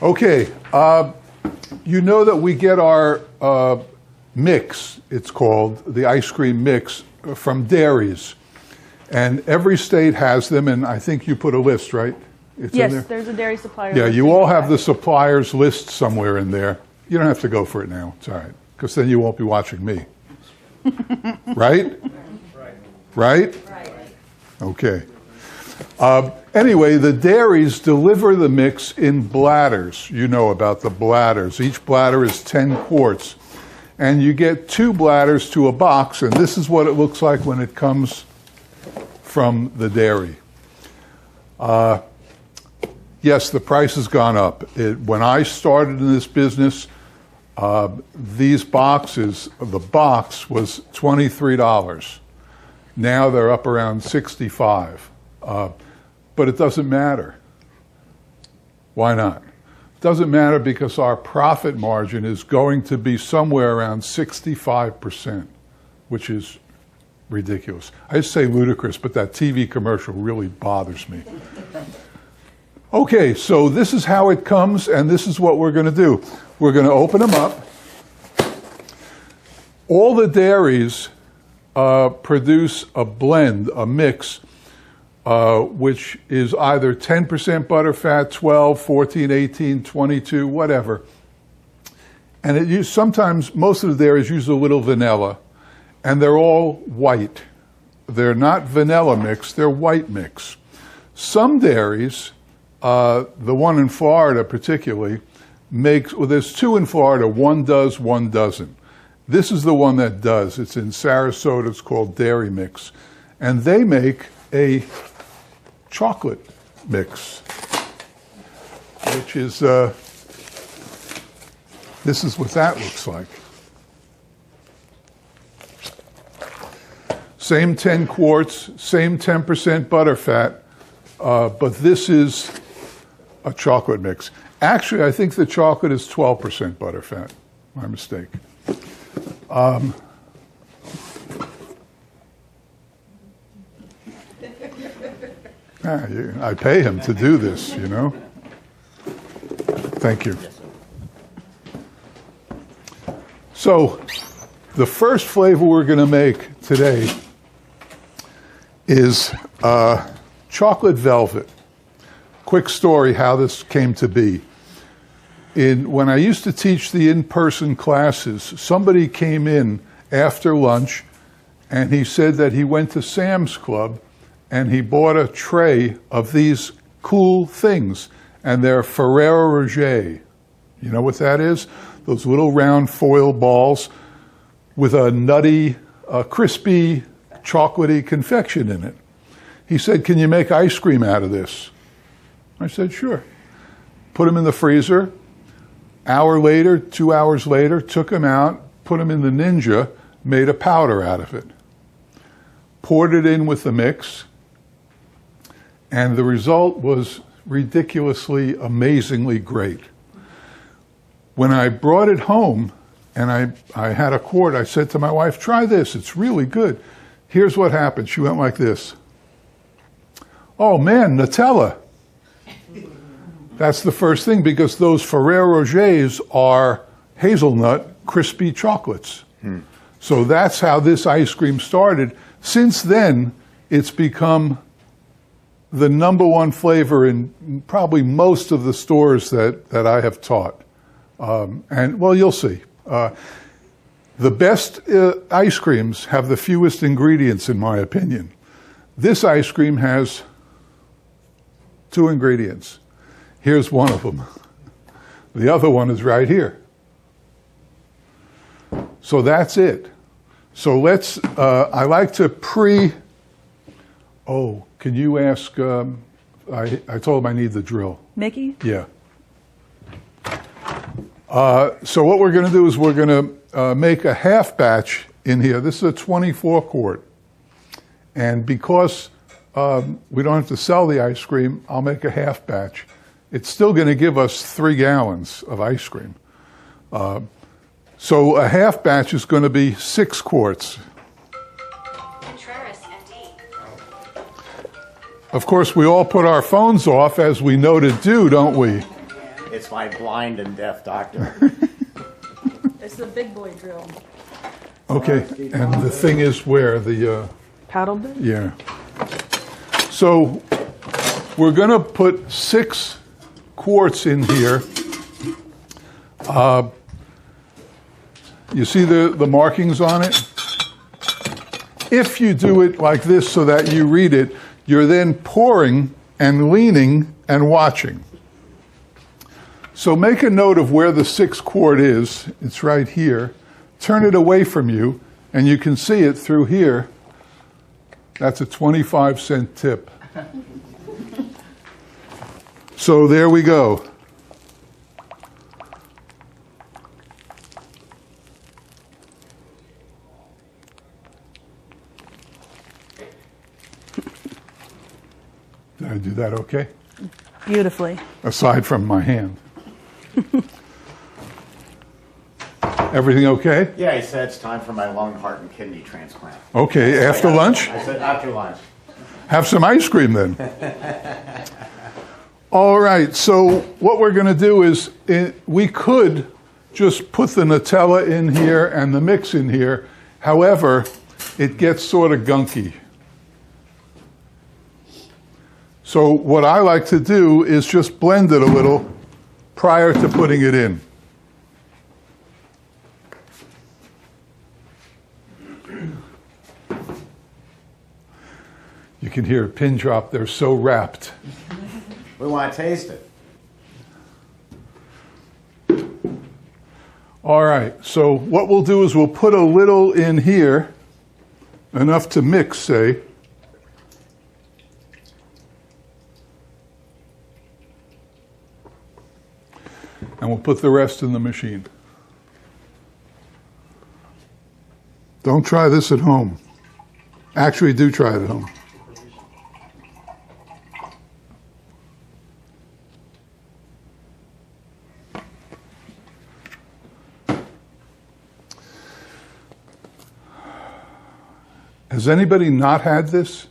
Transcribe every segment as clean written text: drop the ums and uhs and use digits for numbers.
Okay, you know that we get our mix, it's called, the ice cream mix, from dairies. And every state has them, and I think you put a list, right? It's in there? Yes, there's a dairy supplier. Yeah, list you in all the have the packet. suppliers list somewhere in there. You don't have to go for it now, it's all right, because then you won't be watching me. Right? Right? Okay. Anyway, the dairies deliver the mix in bladders. You know about the bladders. Each bladder is 10 quarts. And you get 2 bladders to a box, and this is what it looks like when it comes from the dairy. Yes, the price has gone up. When I started in this business, these boxes, the box was $23. Now they're up around $65. But it doesn't matter. Why not? It doesn't matter because our profit margin is going to be somewhere around 65%, which is ridiculous. I say ludicrous, but that TV commercial really bothers me. Okay, so this is how it comes, and this is what we're going to do. We're going to open them up. All the dairies produce a blend, a mix, which is either 10% butterfat, 12, 14, 18, 22, whatever. And sometimes, most of the dairies use a little vanilla, and they're all white. They're not vanilla mix, they're white mix. Some dairies, the one in Florida particularly, there's 2 in Florida, one does, one doesn't. This is the one that does. It's in Sarasota, it's called Dairy Mix. And they make a chocolate mix, which is, this is what that looks like. Same 10 quarts, same 10% butterfat, but this is a chocolate mix. Actually, I think the chocolate is 12% butterfat. My mistake. I pay him to do this, you know. Thank you. So, the first flavor we're going to make today is chocolate velvet. Quick story how this came to be. When I used to teach the in-person classes, somebody came in after lunch and he said that he went to Sam's Club and he bought a tray of these cool things, and they're Ferrero Rocher. You know what that is? Those little round foil balls with a nutty, crispy, chocolatey confection in it. He said, "Can you make ice cream out of this?" I said, "Sure." Put them in the freezer. Hour later, 2 hours later, took them out, put them in the Ninja, made a powder out of it. Poured it in with the mix, and the result was ridiculously, amazingly great. When I brought it home, and I had a quart, I said to my wife, "Try this, it's really good." Here's what happened. She went like this. "Oh man, Nutella." That's the first thing, because those Ferrero Rochers are hazelnut crispy chocolates. So that's how this ice cream started. Since then, it's become the #1 flavor in probably most of the stores that I have taught. And, well, you'll see. The best ice creams have the fewest ingredients, in my opinion. This ice cream has 2 ingredients. Here's one of them. The other one is right here. So that's it. So let's, I like to can you ask, I told him I need the drill. Mickey? Yeah. So what we're going to do is we're going to make a half batch in here. This is a 24 quart. And because we don't have to sell the ice cream, I'll make a half batch. It's still going to give us 3 gallons of ice cream. So a half batch is going to be 6 quarts. Contreras, MD. Of course, we all put our phones off, as we know to do, don't we? It's my blind and deaf doctor. It's the big boy drill. Okay, and the thing is where the, Paddle bit? yeah. So we're going to put 6 quarts in here. You see the markings on it? If you do it like this so that you read it, you're then pouring and leaning and watching. So make a note of where the 6 quart is. It's right here. Turn it away from you, and you can see it through here. That's a 25-cent tip. So there we go. Did I do that okay? Beautifully. Aside from my hand. Everything okay? Yeah, he said it's time for my lung, heart, and kidney transplant. Okay, after lunch? I said after lunch. Have some ice cream then. All right, so what we're going to do is we could just put the Nutella in here and the mix in here. However, it gets sort of gunky. So what I like to do is just blend it a little prior to putting it in. You can hear a pin drop. They're so wrapped. We want to taste it. All right, so what we'll do is we'll put a little in here, enough to mix, say. And we'll put the rest in the machine. Don't try this at home. Actually, do try it at home. Has anybody not had this?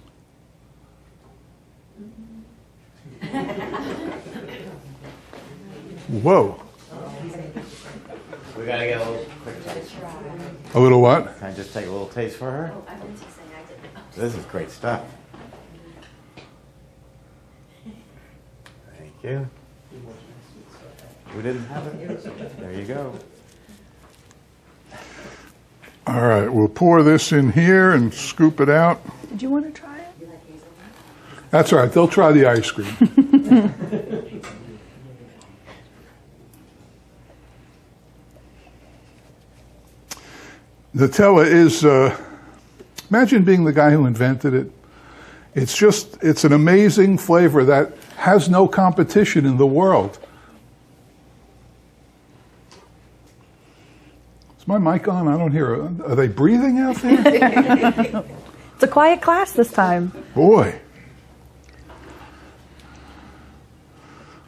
Whoa. We got to get a little quick taste. A little what? Can I just take a little taste for her? This is great stuff. Thank you. We didn't have it? There you go. All right, we'll pour this in here and scoop it out. Did you want to try it? That's all right, they'll try the ice cream. Nutella is, imagine being the guy who invented it. It's an amazing flavor that has no competition in the world. Is my mic on? I don't hear. Are they breathing out there? It's a quiet class this time. Boy.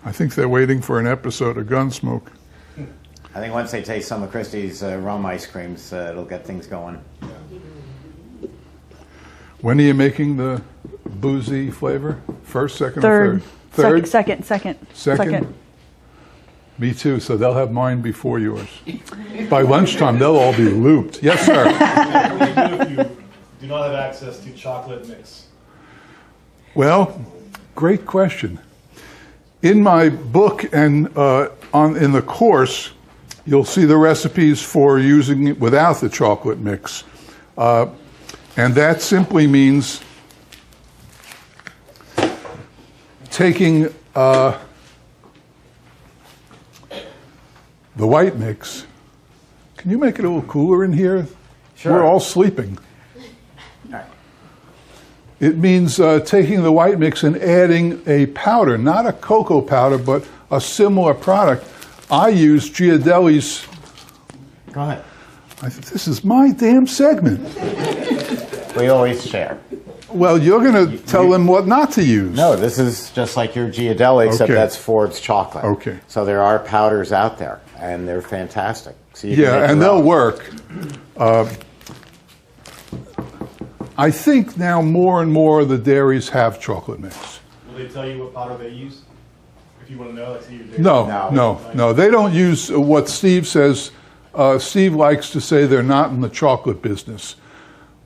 I think they're waiting for an episode of Gunsmoke. I think once they taste some of Christie's rum ice creams, it'll get things going. When are you making the boozy flavor? First, second, Third. or third? Second. Second? Me too, so they'll have mine before yours. By lunchtime, they'll all be looped. Yes, sir. What do you do if you do not have access to chocolate mix? Well, great question. In my book and in the course, you'll see the recipes for using it without the chocolate mix. And that simply means taking the white mix. Can you make it a little cooler in here? Sure. We're all sleeping. It means taking the white mix and adding a powder, not a cocoa powder, but a similar product. I use Ghirardelli's. Go ahead. This is my damn segment. We always share. Well, you're going to tell them what not to use. No, this is just like your Ghirardelli, except Okay. that's Ford's chocolate. Okay. So there are powders out there, and they're fantastic. So you can make Yeah, and your they'll own. work. I think now more and more of the dairies have chocolate mix. Will they tell you what powder they use? if you want to know, like, see your dairy. No. They don't use what Steve says. Steve likes to say they're not in the chocolate business.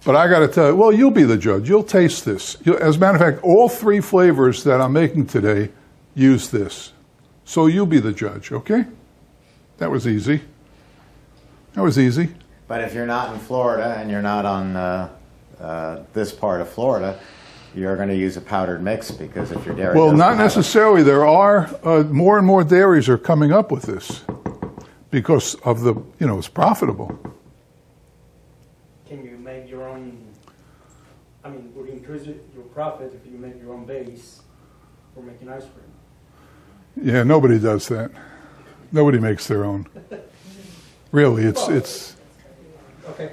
But I got to tell you, well, you'll be the judge. You'll taste this. As a matter of fact, all 3 flavors that I'm making today use this. So you'll be the judge, okay? That was easy. But if you're not in Florida and you're not on this part of Florida, you're going to use a powdered mix because if your dairy Well, doesn't not have it- necessarily. There are more and more dairies are coming up with this because of the, it's profitable. Can you make your own? I mean, would it increase your profit if you make your own base for making ice cream? Yeah, nobody does that. Nobody makes their own. Really, it's Okay.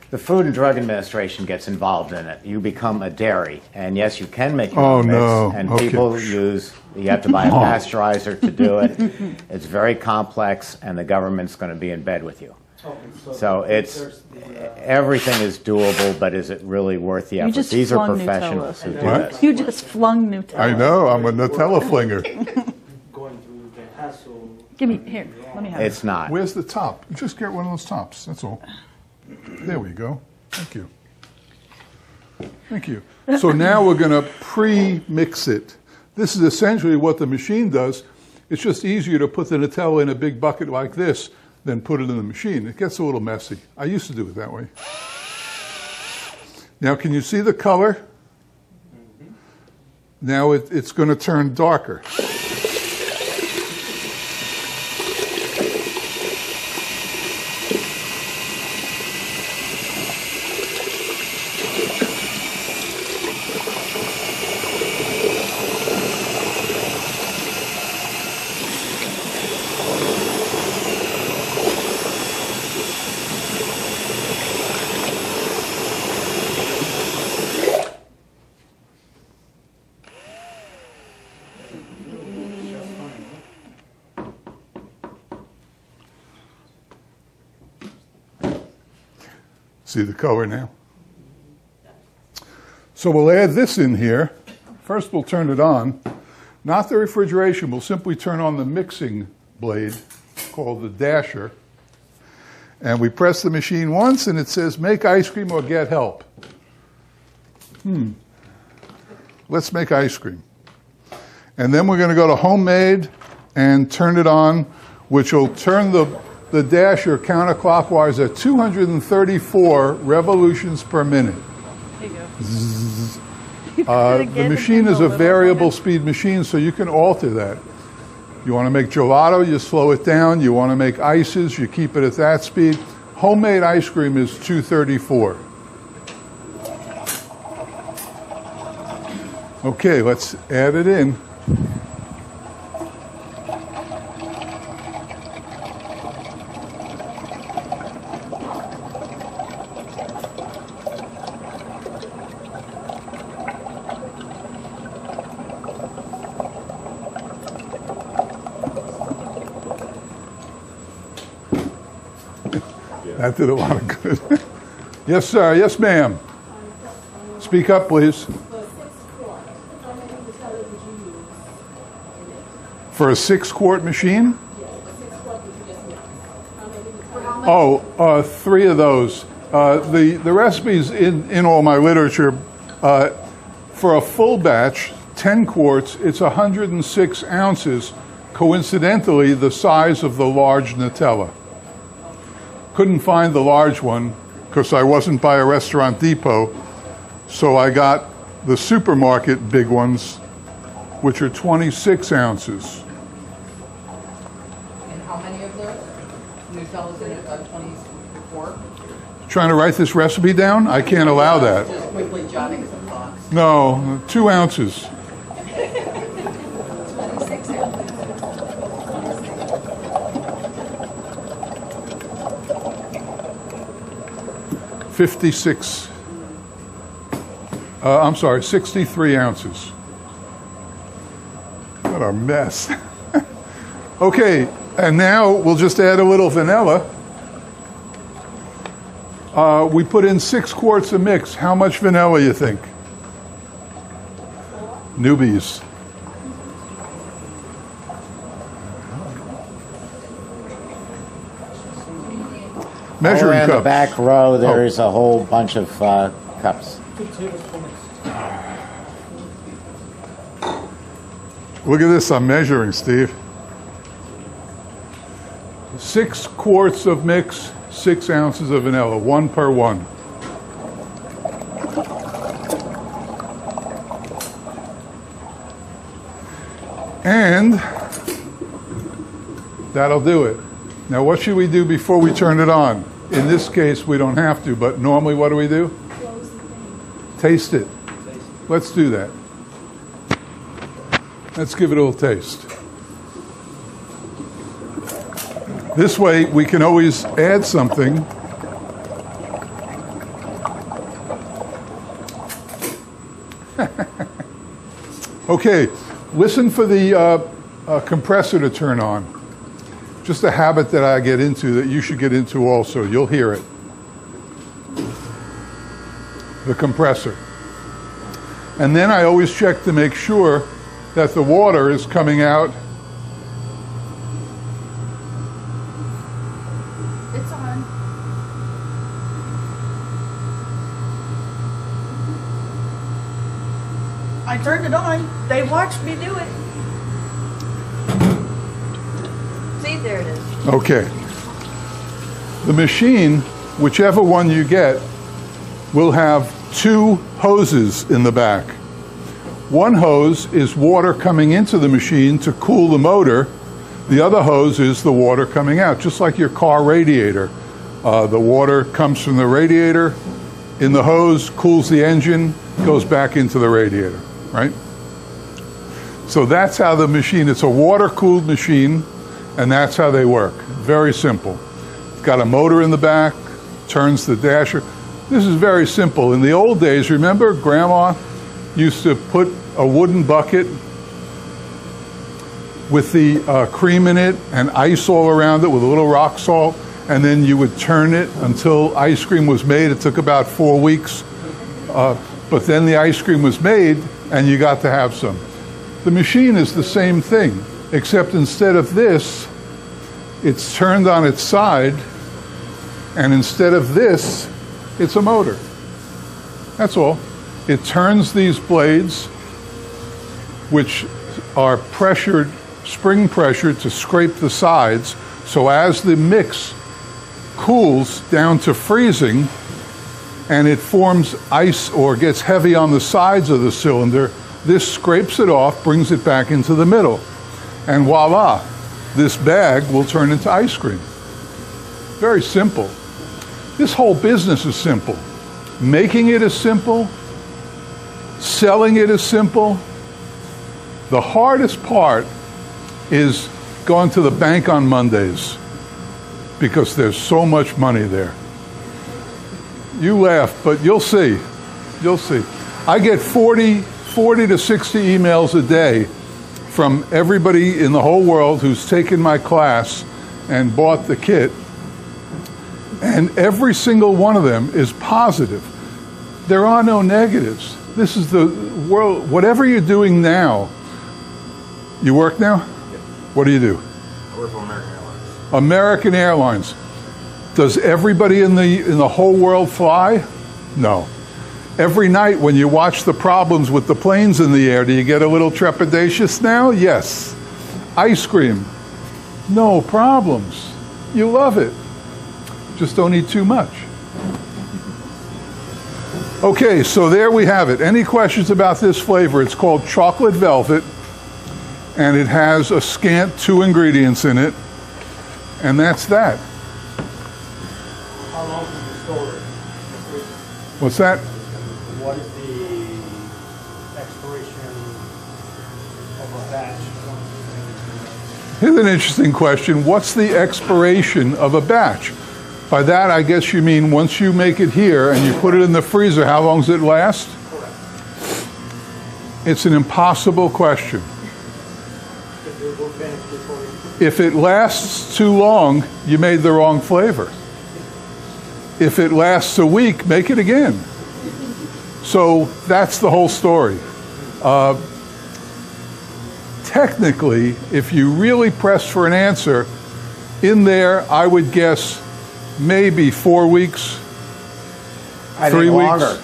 The Food and Drug Administration gets involved in it. You become a dairy, and yes, you can make your Oh, own mix. no. And Okay. people you have to buy a pasteurizer to do it. It's very complex, and the government's going to be in bed with you. Okay, So it's there's the, everything is doable, but is it really worth the effort? just These are flung professionals Nutella. who do What? this. You just flung Nutella. I know. I'm a Nutella flinger. going through the hassle. Give me, here, let me have it. It's not. Where's the top? Just get one of those tops. That's all. There we go. Thank you. Thank you. So now we're going to pre-mix it. This is essentially what the machine does. It's just easier to put the Nutella in a big bucket like this than put it in the machine. It gets a little messy. I used to do it that way. Now, can you see the color? Now it's going to turn darker. See the color now? So we'll add this in here. First we'll turn it on. Not the refrigeration, we'll simply turn on the mixing blade called the dasher. And we press the machine once and it says make ice cream or get help. Let's make ice cream. And then we're going to go to homemade and turn it on, which will turn the dasher counterclockwise at 234 revolutions per minute. Here you go. The machine is a variable speed machine, so you can alter that. You want to make gelato, you slow it down. You want to make ices, you keep it at that speed. Homemade ice cream is 234. Okay, let's add it in. That did a lot of good. Yes, sir. Yes, ma'am. Speak up, please. For a 6-quart machine? Oh, 3 of those. The recipe's in all my literature. For a full batch, 10 quarts, it's 106 ounces, coincidentally the size of the large Nutella. Couldn't find the large one because I wasn't by a Restaurant Depot, so I got the supermarket big ones, which are 26 ounces. And how many of those? Nutella's in it, 24? Trying to write this recipe down? I can't allow that. Just quickly jotting some thoughts. No, 2 ounces. I'm sorry, 63 ounces. What a mess. Okay, and now we'll just add a little vanilla. We put in 6 quarts of mix. How much vanilla you think? newbies. Measuring Over in the cups. back row, there Oh. is a whole bunch of cups. 2 tablespoons. Look at this, I'm measuring, Steve. 6 quarts of mix, 6 ounces of vanilla, 1 per 1. And that'll do it. Now, what should we do before we turn it on? In this case, we don't have to, but normally what do? Taste it. Let's do that. Let's give it a little taste. This way, we can always add something. Okay, listen for the compressor to turn on. Just a habit that I get into that you should get into also. You'll hear it. The compressor. And then I always check to make sure that the water is coming out. It's on. I turned it on. They watched me do it. See, there it is. Okay. The machine, whichever one you get, will have 2 hoses in the back. One hose is water coming into the machine to cool the motor. The other hose is the water coming out, just like your car radiator. The water comes from the radiator in the hose, cools the engine, goes back into the radiator, right? So that's how the machine, it's a water-cooled machine, and that's how they work. Very simple. It's got a motor in the back, turns the dasher. This is very simple. In the old days, remember, Grandma used to put a wooden bucket with the cream in it and ice all around it with a little rock salt, and then you would turn it until ice cream was made. It took about 4 weeks, but then the ice cream was made and you got to have some. The machine is the same thing, except instead of this, it's turned on its side, and instead of this, it's a motor. That's all. It turns these blades, which are pressured, spring pressured to scrape the sides, so as the mix cools down to freezing and it forms ice or gets heavy on the sides of the cylinder, this scrapes it off, brings it back into the middle. And voila, this bag will turn into ice cream. Very simple. This whole business is simple. Making it is simple. Selling it is simple. The hardest part is going to the bank on Mondays because there's so much money there. You laugh, but you'll see. You'll see. I get 40 to 60 emails a day from everybody in the whole world who's taken my class and bought the kit. And every single one of them is positive. There are no negatives. This is the world. Whatever you're doing now, you work now? What do you do? I work for American Airlines. American Airlines. Does everybody in the whole world fly? No. Every night when you watch the problems with the planes in the air, do you get a little trepidatious now? Yes. Ice cream. No problems. You love it. Just don't eat too much. Okay, so there we have it. Any questions about this flavor? It's called chocolate velvet, and it has a scant 2 ingredients in it, and that's that. How long do you store it? What's that? What is the expiration of a batch? Here's an interesting question. What's the expiration of a batch? By that, I guess you mean once you make it here and you put it in the freezer, how long does it last? Correct. It's an impossible question. If it will finish before you... If it lasts too long, you made the wrong flavor. If it lasts a week, make it again. So that's the whole story. technically, if you really press for an answer, in there, I would guess maybe 4 weeks, I 3 think weeks. longer.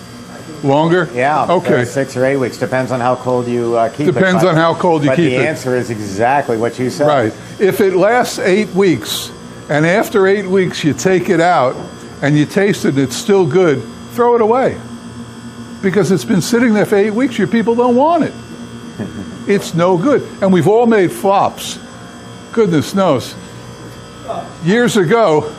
Longer? Yeah. Okay. 6 or 8 weeks depends on how cold you keep it. Depends on how cold you but keep the it. answer is exactly what you said. Right. If it lasts 8 weeks, and after 8 weeks you take it out and you taste it and it's still good, throw it away. Because it's been sitting there for 8 weeks, your people don't want it. It's no good. And we've all made flops. Goodness knows. Years ago,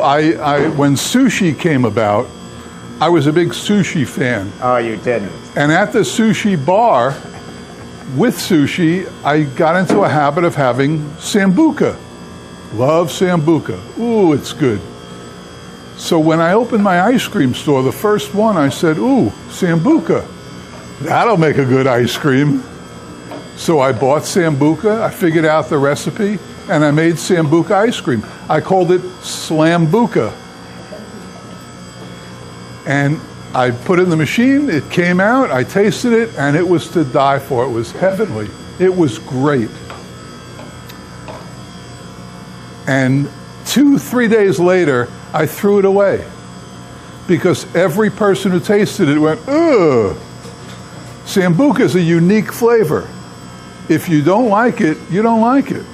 I when sushi came about, I was a big sushi fan. Oh, you didn't. And at the sushi bar, with sushi, I got into a habit of having Sambuca. Love Sambuca. Ooh, it's good. So when I opened my ice cream store, the first one, I said, ooh, Sambuca. That'll make a good ice cream. So I bought Sambuca, I figured out the recipe, and I made Sambuca ice cream. I called it Slambuca. And I put it in the machine, it came out, I tasted it, and it was to die for. It was heavenly. It was great. And 2-3 days later, I threw it away. Because every person who tasted it went, ugh. Sambuca is a unique flavor. If you don't like it, you don't like it.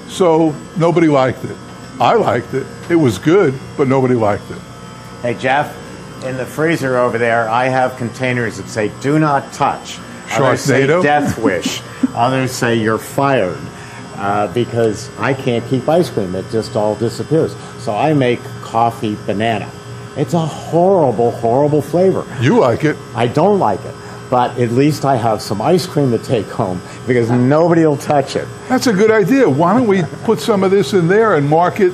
So nobody liked it. I liked it. It was good, but nobody liked it. Hey, Jeff, in the freezer over there, I have containers that say, do not touch. Others say Sharknado? death wish. Others say you're fired. Because I can't keep ice cream. It just all disappears. So I make coffee banana. It's a horrible, horrible flavor. You like it. I don't like it. But at least I have some ice cream to take home because nobody will touch it. That's a good idea. Why don't we put some of this in there and market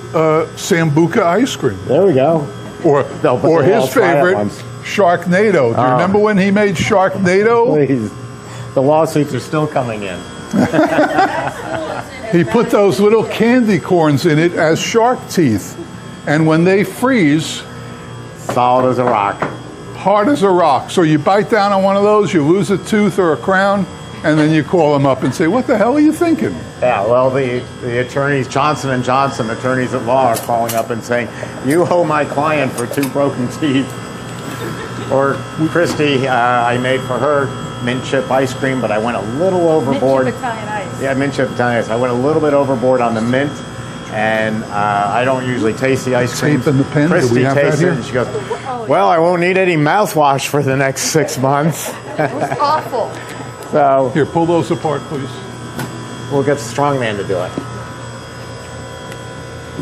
Sambuca ice cream? There we go. Or No, but or they'll all his try it favorite, once. Sharknado. Do you remember when he made Sharknado? Please. The lawsuits are still coming in. He put those little candy corns in it as shark teeth. And when they freeze, Solid as a rock. hard as a rock. So you bite down on one of those, you lose a tooth or a crown, and then you call them up and say, what the hell are you thinking? Yeah, well, the attorneys, Johnson & Johnson, attorneys at law, are calling up and saying, you owe my client for 2 broken teeth. Or Christy, I made for her mint chip ice cream, but I went a little overboard. Mint chip Italian ice. Yeah, mint chip Italian ice. I went a little bit overboard on the mint, and I don't usually taste the ice cream. Tape and the pen, do Christy we have that tasted here? it, and she goes, well, I won't need any mouthwash for the next 6 months. It was awful. So Here, pull those apart, please. we'll get the strongman to do it.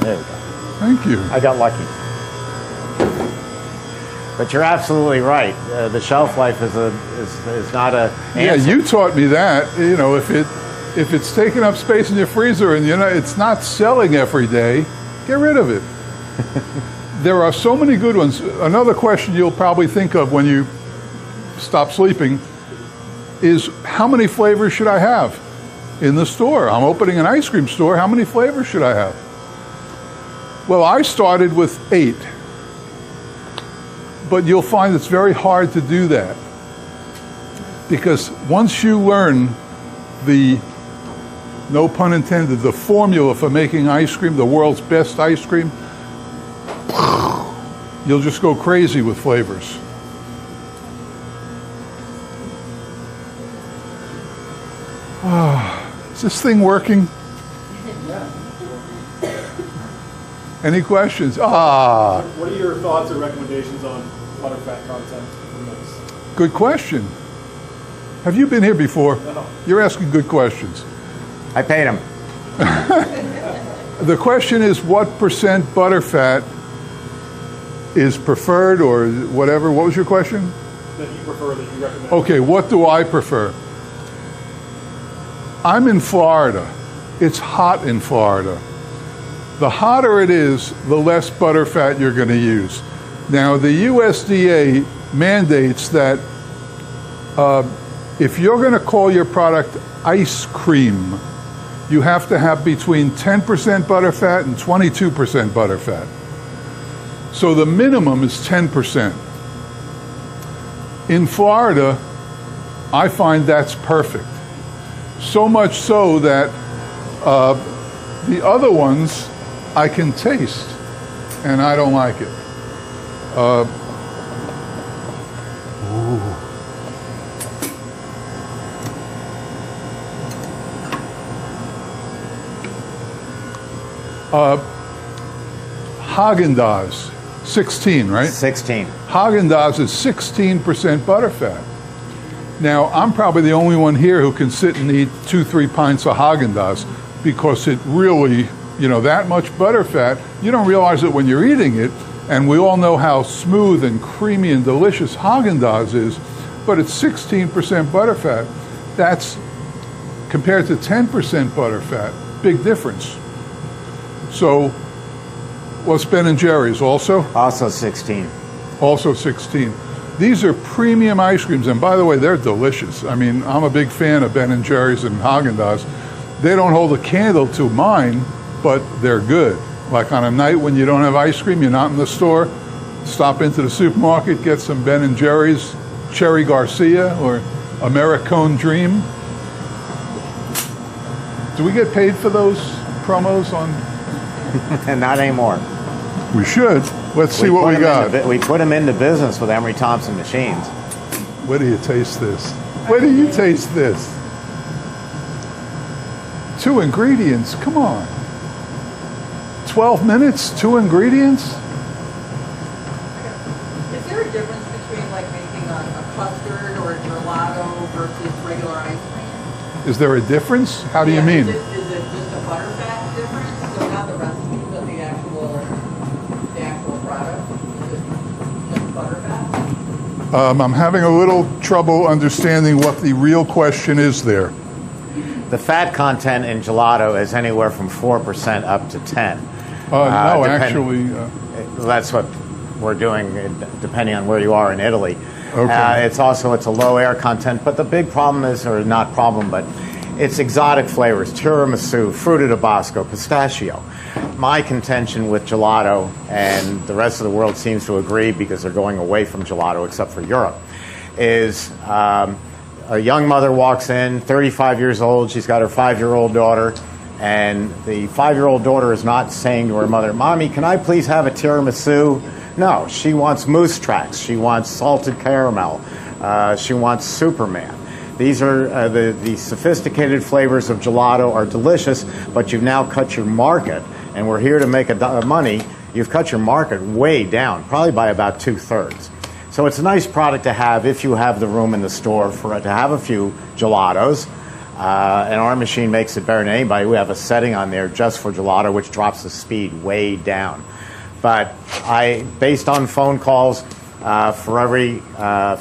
There we go. Thank you. I got lucky. But you're absolutely right. The shelf life is not a Yeah, answer. you taught me that. You know, if it's taking up space in your freezer and it's not selling every day, get rid of it. There are so many good ones. Another question you'll probably think of when you stop sleeping is, how many flavors should I have in the store? I'm opening an ice cream store. How many flavors should I have? Well, I started with 8. But you'll find it's very hard to do that. Because once you learn the, no pun intended, the formula for making ice cream, the world's best ice cream, you'll just go crazy with flavors. Is this thing working? Any questions? What are your thoughts or recommendations on butterfat content in mix? Good question. Have you been here before? No. You're asking good questions. I paid him. The question is, what percent butterfat is preferred, or whatever? What was your question? That you prefer, that you recommend? Okay, what do I prefer? I'm in Florida. It's hot in Florida. The hotter it is, the less butterfat you're going to use. Now, the USDA mandates that if you're going to call your product ice cream, you have to have between 10% butterfat and 22% butterfat. So the minimum is 10%. In Florida, I find that's perfect. So much so that the other ones I can taste, and I don't like it. Haagen-Dazs, 16, right? 16. Haagen-Dazs is 16% butterfat. Now, I'm probably the only one here who can sit and eat 2-3 pints of Haagen-Dazs because it really, that much butterfat, you don't realize it when you're eating it, and we all know how smooth and creamy and delicious Haagen-Dazs is, but it's 16% butterfat. That's, compared to 10% butterfat, big difference. So, what's Ben & Jerry's also? Also 16. Also 16. These are premium ice creams, and by the way, they're delicious. I mean, I'm a big fan of Ben & Jerry's and Haagen-Dazs. They don't hold a candle to mine, but they're good. Like on a night when you don't have ice cream, you're not in the store, stop into the supermarket, get some Ben & Jerry's Cherry Garcia or Americone Dream. Do we get paid for those promos on? And not anymore. We should. Let's see what we got. We put them into business with Emery Thompson machines. Where do you taste this? Where do you taste this? 2 ingredients, come on. 12 minutes, 2 ingredients? Is there a difference between like making a custard or a gelato versus regular ice cream? Is there a difference? How do you Yeah, mean? Is it just a butterfat difference? So not the recipe, but the actual product? Is it just butterfat? I'm having a little trouble understanding what the real question is there. The fat content in gelato is anywhere from 4% up to 10. No, actually... That's what we're doing, depending on where you are in Italy. Okay. It's a low air content, but the big problem is, or not problem, but it's exotic flavors, tiramisu, fruit of Tabasco, pistachio. My contention with gelato, and the rest of the world seems to agree because they're going away from gelato except for Europe, is a young mother walks in, 35 years old, she's got her 5-year-old daughter, and the 5-year-old daughter is not saying to her mother, "Mommy, can I please have a tiramisu?" No, she wants Moose Tracks, she wants salted caramel, she wants Superman. These are the sophisticated flavors of gelato are delicious, but you've now cut your market, and we're here to make money. You've cut your market way down, probably by about 2/3. So it's a nice product to have if you have the room in the store to have a few gelatos. And our machine makes it better than anybody. We have a setting on there just for gelato, which drops the speed way down. But based on phone calls, for every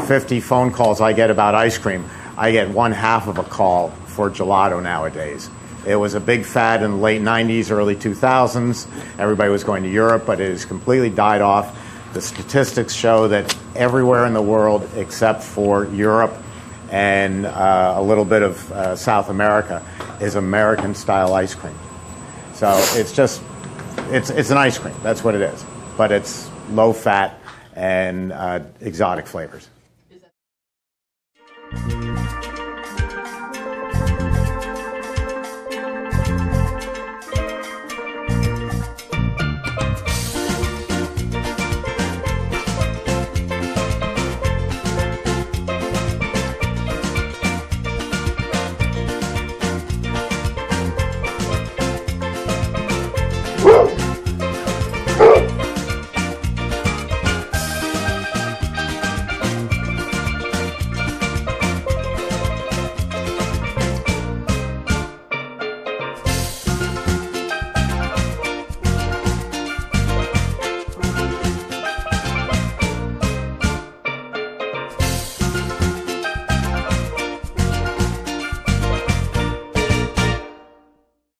50 phone calls I get about ice cream, I get 1/2 of a call for gelato nowadays. It was a big fad in the late 90s, early 2000s. Everybody was going to Europe, but it has completely died off. The statistics show that everywhere in the world except for Europe and a little bit of South America is American-style ice cream. So it's an ice cream. That's what it is. But it's low-fat and exotic flavors.